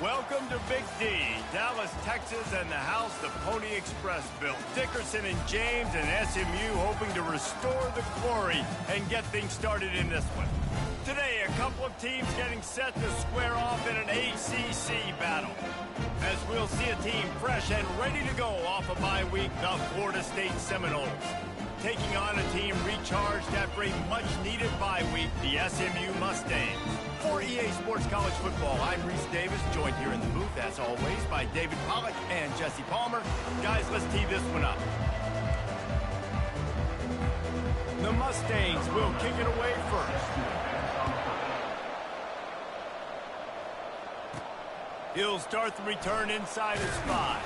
Welcome to Big D, Dallas, Texas, and the house the Pony Express built. Dickerson and James and SMU hoping to restore the glory and get things started in this one. Today, a couple of teams getting set to square off in an ACC battle. As we'll see a team fresh and ready to go off a bye week, the Florida State Seminoles. Taking on a team recharged after a much-needed bye week, the SMU Mustangs. For EA Sports College Football, I'm Reese Davis, joined here in the booth, as always, by David Pollack and Jesse Palmer. Guys, let's tee this one up. The Mustangs will kick it away first. He'll start the return inside his 5.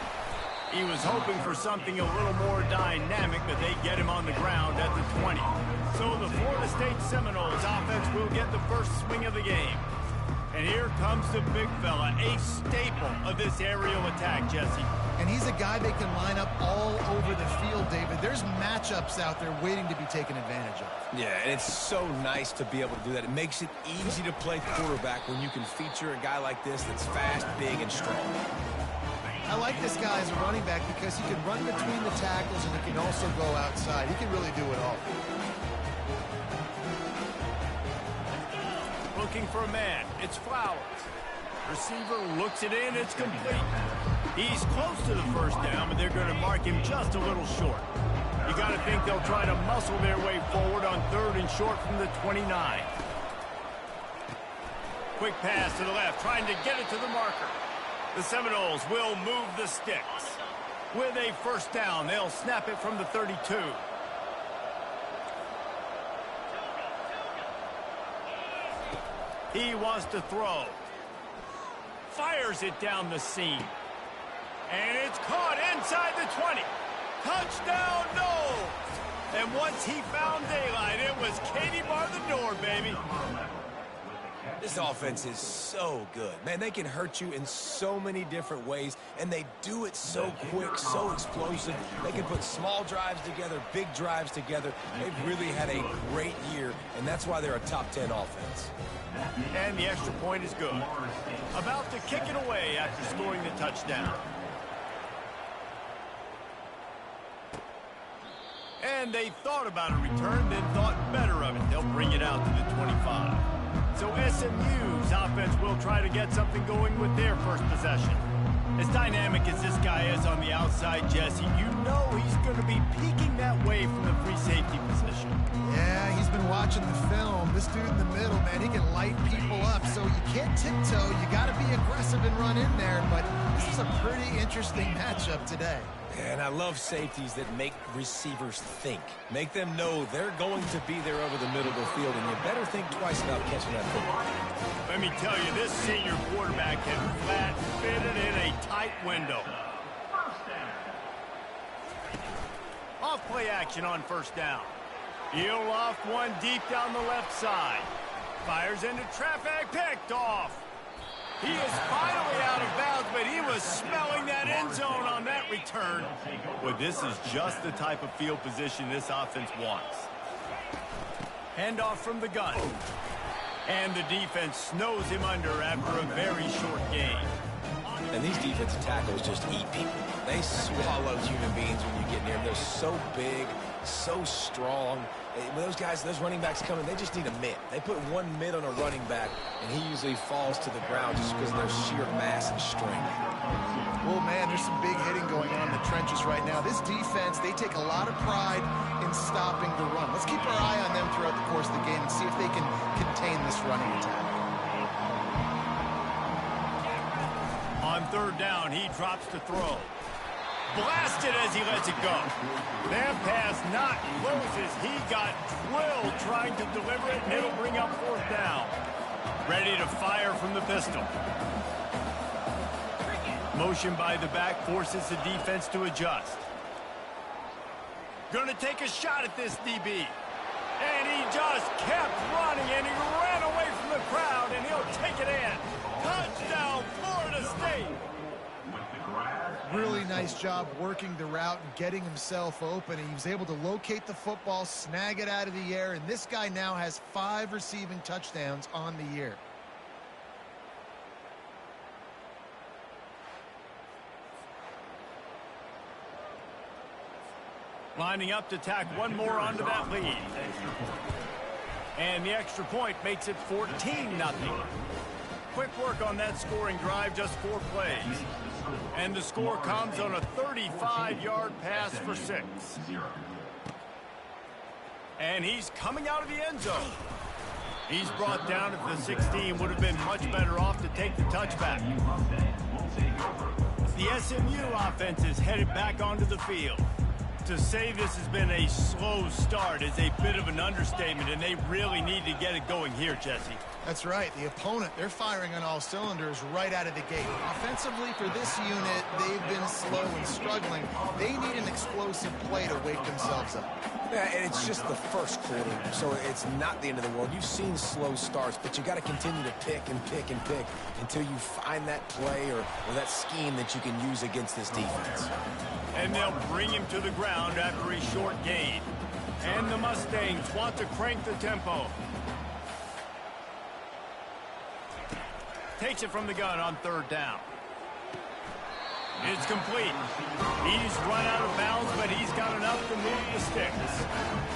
He was hoping for something a little more dynamic, but they get him on the ground at the 20. So the Florida State Seminoles offense will get the first swing of the game. And here comes the big fella, a staple of this aerial attack, Jesse. And he's a guy they can line up all over the field, David. There's matchups out there waiting to be taken advantage of. Yeah, and it's so nice to be able to do that. It makes it easy to play quarterback when you can feature a guy like this that's fast, big, and strong. I like this guy as a running back because he can run between the tackles and he can also go outside. He can really do it all. Looking for a man. It's Flowers. Receiver looks it in. It's complete. He's close to the first down, but they're going to mark him just a little short. You got to think they'll try to muscle their way forward on 3rd and short from the 29. Quick pass to the left, trying to get it to the marker. The Seminoles will move the sticks. With a first down, they'll snap it from the 32. He wants to throw. Fires it down the seam. And it's caught inside the 20. Touchdown, no! And once he found daylight, it was Katie bar the door, baby. This offense is so good. Man, they can hurt you in so many different ways, and they do it so quick, so explosive. They can put small drives together, big drives together. They've really had a great year, and that's why they're a top 10 offense. And the extra point is good. About to kick it away after scoring the touchdown. And they thought about a return, then thought better of it. They'll bring it out to the 25. So SMU's offense will try to get something going with their first possession. As dynamic as this guy is on the outside, Jesse, you know he's going to be peeking that way from the free safety position. Yeah, he's been watching the film. This dude in the middle, man, he can light people up. So you can't tiptoe. You got to be aggressive and run in there. But this is a pretty interesting matchup today. And I love safeties that make receivers think. Make them know they're going to be there over the middle of the field, and you better think twice about catching that football. Let me tell you, this senior quarterback can flat fit it in a tight window. Off play action on first down. He'll off one deep down the left side. Fires into traffic, picked off. He is finally out of bounds, but he was smelling that end zone on that return. Well, this is just the type of field position this offense wants. Handoff from the gun. And the defense snows him under after a very short gain. And these defensive tackles just eat people. They swallow human beings when you get near them. They're so big, so strong. When those guys, those running backs come in, they just need a mitt. They put one mitt on a running back, and he usually falls to the ground just because of their sheer mass and strength. Well, man, there's some big hitting going on in the trenches right now. This defense, they take a lot of pride in stopping the run. Let's keep our eye on them throughout the course of the game and see if they can contain this running attack. On 3rd down, he drops to throw. Blasted as he lets it go. That pass not closes. He got drilled trying to deliver it, and it'll bring up 4th down. Ready to fire from the pistol. Motion by the back forces the defense to adjust. Going to take a shot at this DB. And he just kept running, and he ran away from the crowd, and he'll take it in. Touchdown, Florida State. Really nice job working the route and getting himself open. He was able to locate the football, snag it out of the air, and this guy now has 5 receiving touchdowns on the year. Lining up to tack one more onto that lead. And the extra point makes it 14-0. Quick work on that scoring drive, just 4 plays. And the score comes on a 35-yard pass for 6. And he's coming out of the end zone. He's brought down at the 16. Would have been much better off to take the touchback. The SMU offense is headed back onto the field. To say this has been a slow start is a bit of an understatement, and they really need to get it going here, Jesse. That's right. The opponent, they're firing on all cylinders right out of the gate. Offensively, for this unit, they've been slow and struggling. They need an explosive play to wake themselves up. Yeah, and it's just the first quarter, so it's not the end of the world. You've seen slow starts, but you got to continue to pick and pick and pick until you find that play or that scheme that you can use against this defense. And they'll bring him to the ground after a short gain. And the Mustangs want to crank the tempo. Takes it from the gun on 3rd down. It's complete. He's run out of bounds, but he's got enough to move the sticks.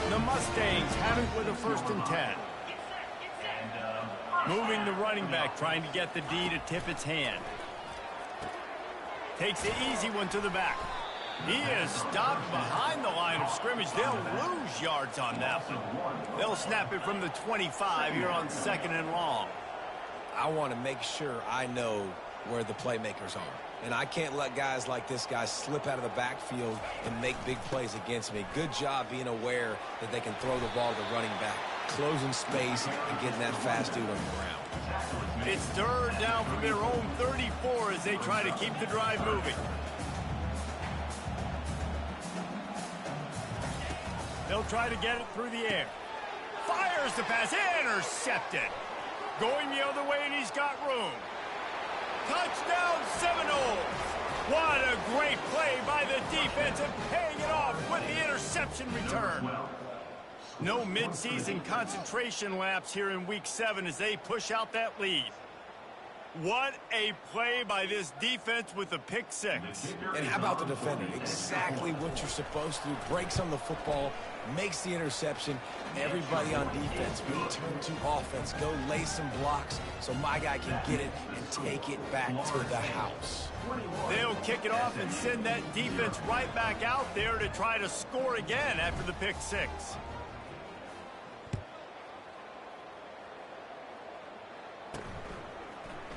The Mustangs have it with a 1st and 10. Moving the running back, trying to get the D to tip its hand. Takes the easy one to the back. He is stopped behind the line of scrimmage. They'll lose yards on that one. They'll snap it from the 25 here on 2nd and long. I want to make sure I know where the playmakers are. And I can't let guys like this guy slip out of the backfield and make big plays against me. Good job being aware that they can throw the ball to the running back, closing space and getting that fast dude on the ground. It's 3rd down from their own 34 as they try to keep the drive moving. They'll try to get it through the air. Fires the pass, intercepted. Going the other way, and he's got room. Touchdown Seminoles! What a great play by the defense and paying it off with the interception return. No midseason concentration laps here in Week 7 as they push out that lead. What a play by this defense with a pick 6. And how about the defender? Exactly what you're supposed to do. Breaks on the football, makes the interception. Everybody on defense, return to offense. Go lay some blocks so my guy can get it and take it back to the house. They'll kick it off and send that defense right back out there to try to score again after the pick 6.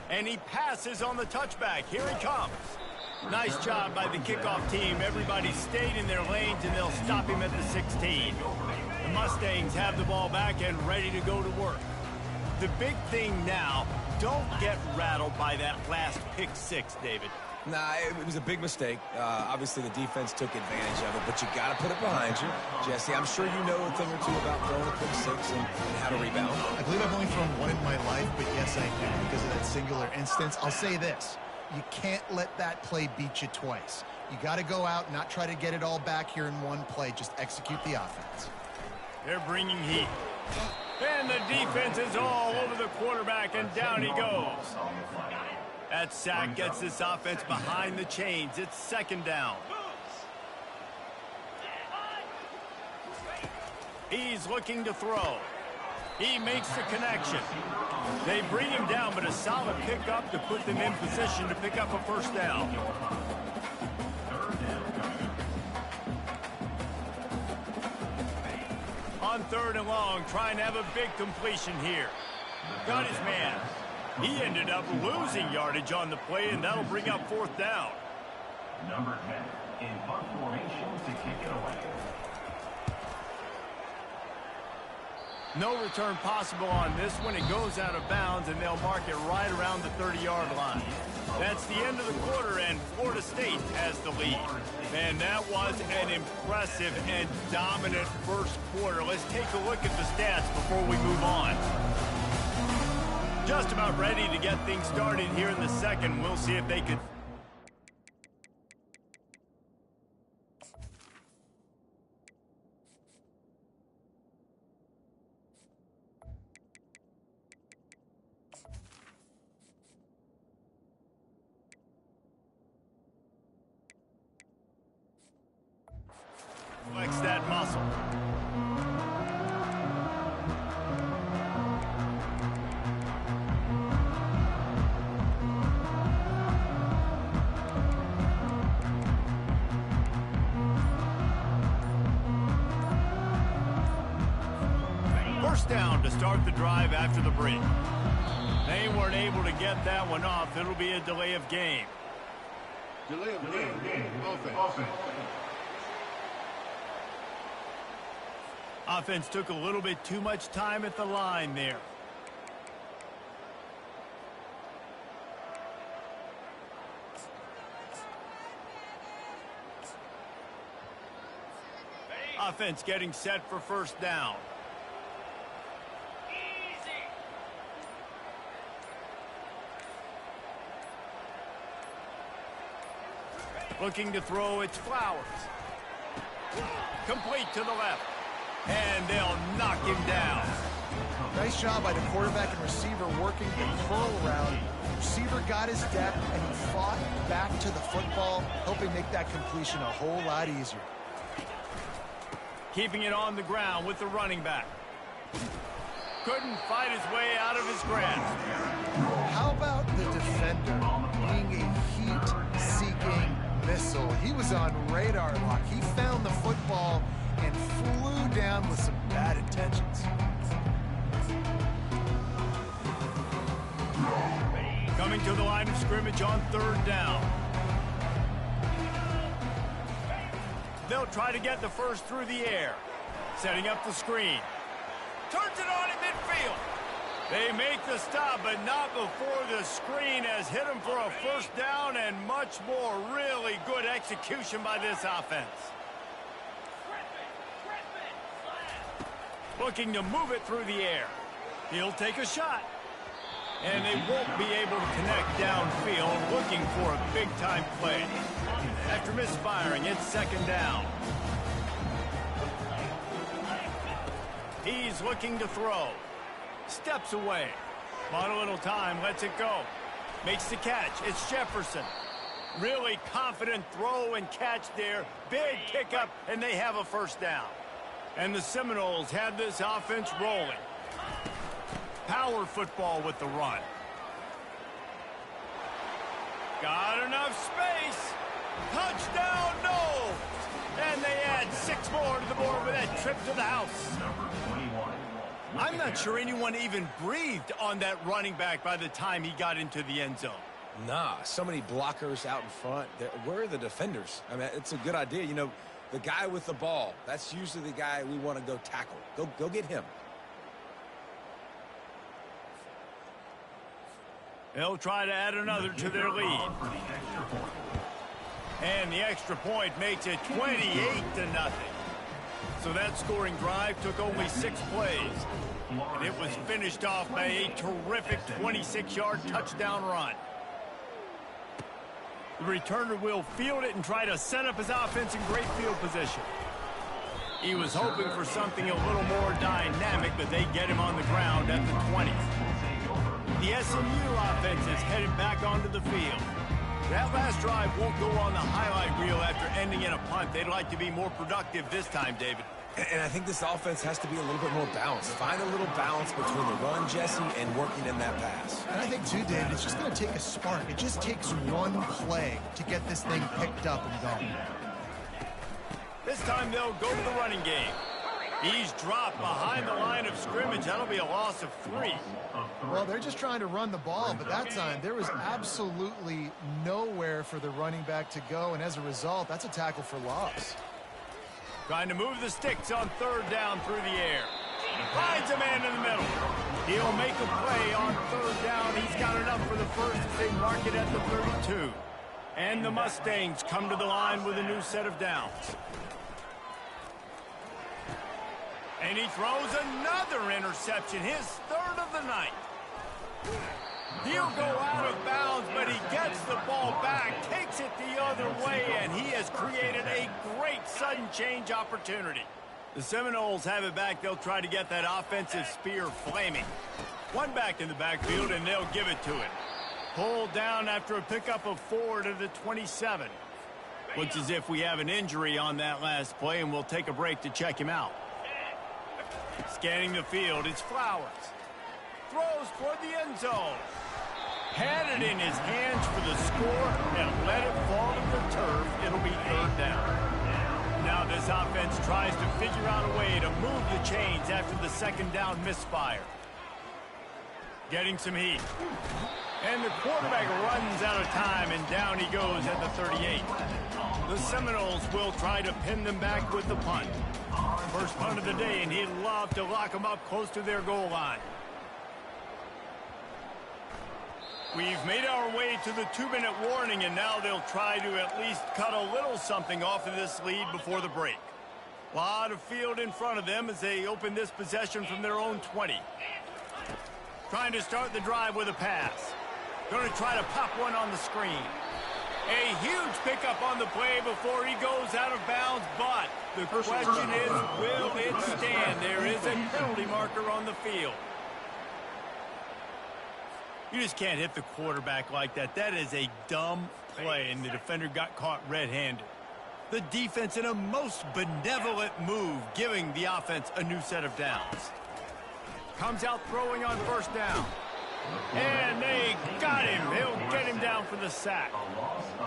And he passes on the touchback. Here he comes. Nice job by the kickoff team. Everybody stayed in their lanes, and they'll stop him at the 16. The Mustangs have the ball back and ready to go to work. The big thing now, don't get rattled by that last pick 6, David. Nah, it was a big mistake. Obviously, the defense took advantage of it, but you got to put it behind you. Jesse, I'm sure you know a thing or two about throwing a pick 6 and how to rebound. I believe I've only thrown one in my life, but yes, I do because of that singular instance. I'll say this. You can't let that play beat you twice. You got to go out and not try to get it all back here in one play. Just execute the offense. They're bringing heat. And the defense is all over the quarterback, and down he goes. That sack gets this offense behind the chains. It's 2nd down. He's looking to throw. He makes the connection. They bring him down, but a solid pickup to put them in position to pick up a 1st down. On 3rd and long, trying to have a big completion here. Got his man. He ended up losing yardage on the play, and that'll bring up 4th down. Number 10 in punt formation to kick it away. No return possible on this one. It goes out of bounds, and they'll mark it right around the 30-yard line. That's the end of the quarter, and Florida State has the lead. And that was an impressive and dominant first quarter. Let's take a look at the stats before we move on. Just about ready to get things started here in the second. We'll see if they could. First down to start the drive after the break. They weren't able to get that one off. It'll be a delay of game. Delay of game. Offense. Offense took a little bit too much time at the line there. Offense getting set for first down. Looking to throw, it's Flowers. Complete to the left. And they'll knock him down. Nice job by the quarterback and receiver working the curl around. Receiver got his depth, and he fought back to the football, helping make that completion a whole lot easier. Keeping it on the ground with the running back. Couldn't fight his way out of his grasp. How about the defender being a heat-seeking missile? He was on radar lock. He found the football and flew down with some bad intentions. Coming to the line of scrimmage on third down. They'll try to get the first through the air. Setting up the screen. Turns it on in midfield. They make the stop, but not before the screen has hit them for a first down and much more. Really good execution by this offense. Looking to move it through the air. He'll take a shot. And they won't be able to connect downfield, looking for a big-time play. After misfiring, it's second down. He's looking to throw. Steps away. Bought a little time, lets it go. Makes the catch. It's Jefferson. Really confident throw and catch there. Big pickup, and they have a first down. And the Seminoles have this offense rolling. Power football with the run. Got enough space. Touchdown, no! And they add 6 more to the board with that trip to the house. I'm not sure anyone even breathed on that running back by the time he got into the end zone. Nah, so many blockers out in front. Where are the defenders? I mean, it's a good idea. You know, the guy with the ball, that's usually the guy we want to go tackle. Go get him. They'll try to add another to their lead. And the extra point makes it 28-0. So that scoring drive took only 6 plays. And it was finished off by a terrific 26-yard touchdown run. The returner will field it and try to set up his offense in great field position. He was hoping for something a little more dynamic, but they get him on the ground at the 20. The SMU offense is headed back onto the field. That last drive won't go on the highlight reel after ending in a punt. They'd like to be more productive this time, David. And I think this offense has to be a little bit more balanced. Find a little balance between the run, Jesse, and working in that pass. And I think, too, David, it's just going to take a spark. It just takes one play to get this thing picked up and going. This time they'll go to the running game. He's dropped behind the line of scrimmage. That'll be a loss of 3. Well, they're just trying to run the ball, but that time there was absolutely nowhere for the running back to go, and as a result, that's a tackle for loss. Trying to move the sticks on third down through the air. Finds a man in the middle. He'll make a play on third down. He's got enough for the first as they mark it at the 32. And the Mustangs come to the line with a new set of downs. And he throws another interception, his 3rd of the night. He'll go out of bounds, but he gets the ball back, takes it the other way, and he has created a great sudden change opportunity. The Seminoles have it back. They'll try to get that offensive spear flaming. One back in the backfield, and they'll give it to him. Pulled down after a pickup of 4 to the 27. Looks as if we have an injury on that last play, and we'll take a break to check him out. Scanning the field, it's Flowers. Throws toward the end zone. Had it in his hands for the score and let it fall to the turf. It'll be 3rd down. now this offense tries to figure out a way to move the chains after the second down misfire. Getting some heat. And the quarterback runs out of time, and down he goes at the 38. The Seminoles will try to pin them back with the punt. First punt of the day, and he'd love to lock them up close to their goal line. We've made our way to the 2-minute warning, and now they'll try to at least cut a little something off of this lead before the break. A lot of field in front of them as they open this possession from their own 20. Trying to start the drive with a pass. Going to try to pop one on the screen. A huge pickup on the play before he goes out of bounds, but the question is, will it stand? There is a penalty marker on the field. You just can't hit the quarterback like that. That is a dumb play, and the defender got caught red-handed. The defense in a most benevolent move, giving the offense a new set of downs. Comes out throwing on first down. And they got him. He'll get him down for the sack.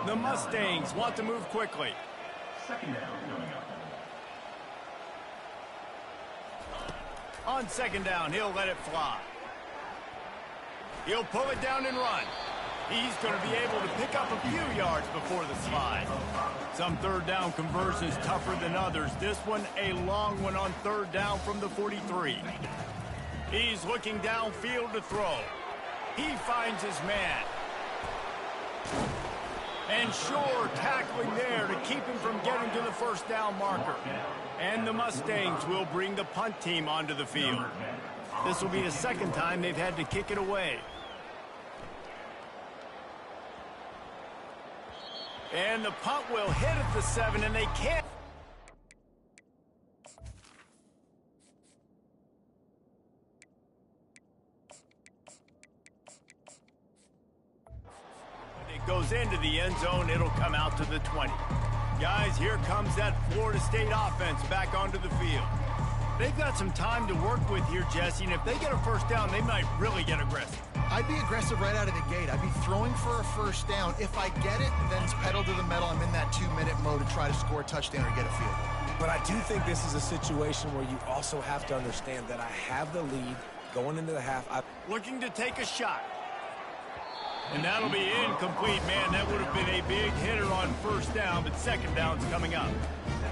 The Mustangs want to move quickly. On second down, he'll let it fly. He'll pull it down and run. He's going to be able to pick up a few yards before the slide. Some third down conversions tougher than others. This one a long one on third down from the 43. He's looking downfield to throw. He finds his man. And sure, tackling there to keep him from getting to the first down marker. And the Mustangs will bring the punt team onto the field. This will be the second time they've had to kick it away. And the punt will hit at the 7, and they can't. It goes into the end zone. It'll come out to the 20. Guys, here comes that Florida State offense back onto the field. They've got some time to work with here, Jesse, and if they get a first down, they might really get aggressive. I'd be aggressive right out of the gate. I'd be throwing for a first down. If I get it, then it's pedal to the metal. I'm in that 2-minute mode to try to score a touchdown or get a field goal. But I do think this is a situation where you also have to understand that I have the lead going into the half. Looking to take a shot. And that'll be incomplete, man. That would have been a big hitter on first down, but second down's coming up.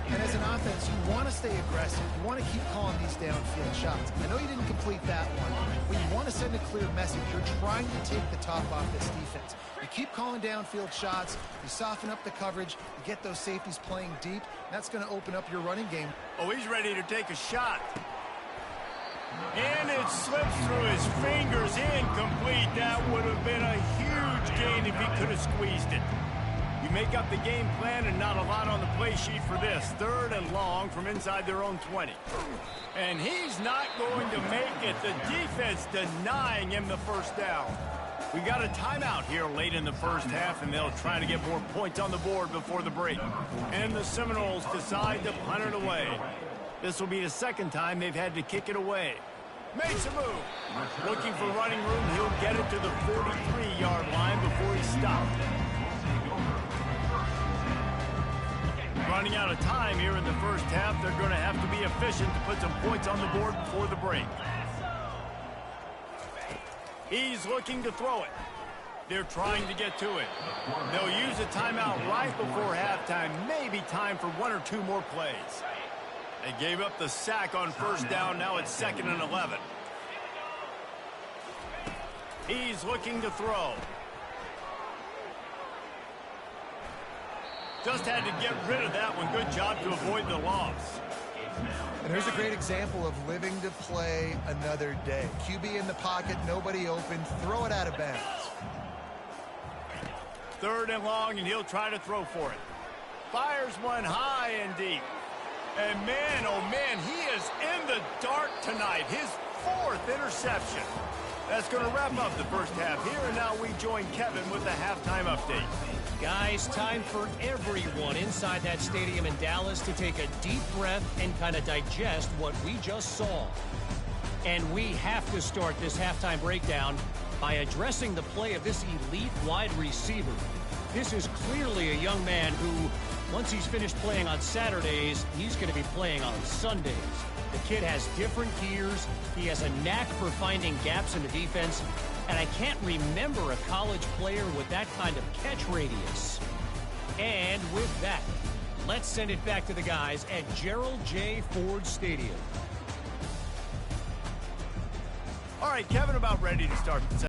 And as an offense, you want to stay aggressive. You want to keep calling these downfield shots. I know you didn't complete that one, but you want to send a clear message. You're trying to take the top off this defense. You keep calling downfield shots. You soften up the coverage. You get those safeties playing deep. That's going to open up your running game. Oh, he's ready to take a shot. And it slips through his fingers, incomplete. That would have been a huge gain if he could have squeezed it. You make up the game plan and not a lot on the play sheet for this. Third and long from inside their own 20. And he's not going to make it. The defense denying him the first down. We got a timeout here late in the first half, and they'll try to get more points on the board before the break. And the Seminoles decide to punt it away. This will be the second time they've had to kick it away. Makes a move. Looking for running room. He'll get it to the 43-yard line before he's stopped. Running out of time here in the first half. They're going to have to be efficient to put some points on the board before the break. He's looking to throw it. They're trying to get to it. They'll use a timeout right before halftime. Maybe time for one or two more plays. They gave up the sack on first down. Now it's 2nd and 11. He's looking to throw. Just had to get rid of that one. Good job to avoid the loss. And here's a great example of living to play another day. QB in the pocket, nobody open, throw it out of bounds. 3rd and long, and he'll try to throw for it. Fires one high and deep. And man, oh man, he is in the dark tonight. His 4th interception. That's going to wrap up the first half here, and now we join Kevin with the halftime update. Guys, time for everyone inside that stadium in Dallas to take a deep breath and kind of digest what we just saw. And we have to start this halftime breakdown by addressing the play of this elite wide receiver. This is clearly a young man who Once he's finished playing on Saturdays, he's going to be playing on Sundays. The kid has different gears. He has a knack for finding gaps in the defense. And I can't remember a college player with that kind of catch radius. And with that, let's send it back to the guys at Gerald J. Ford Stadium. All right, Kevin, about ready to start the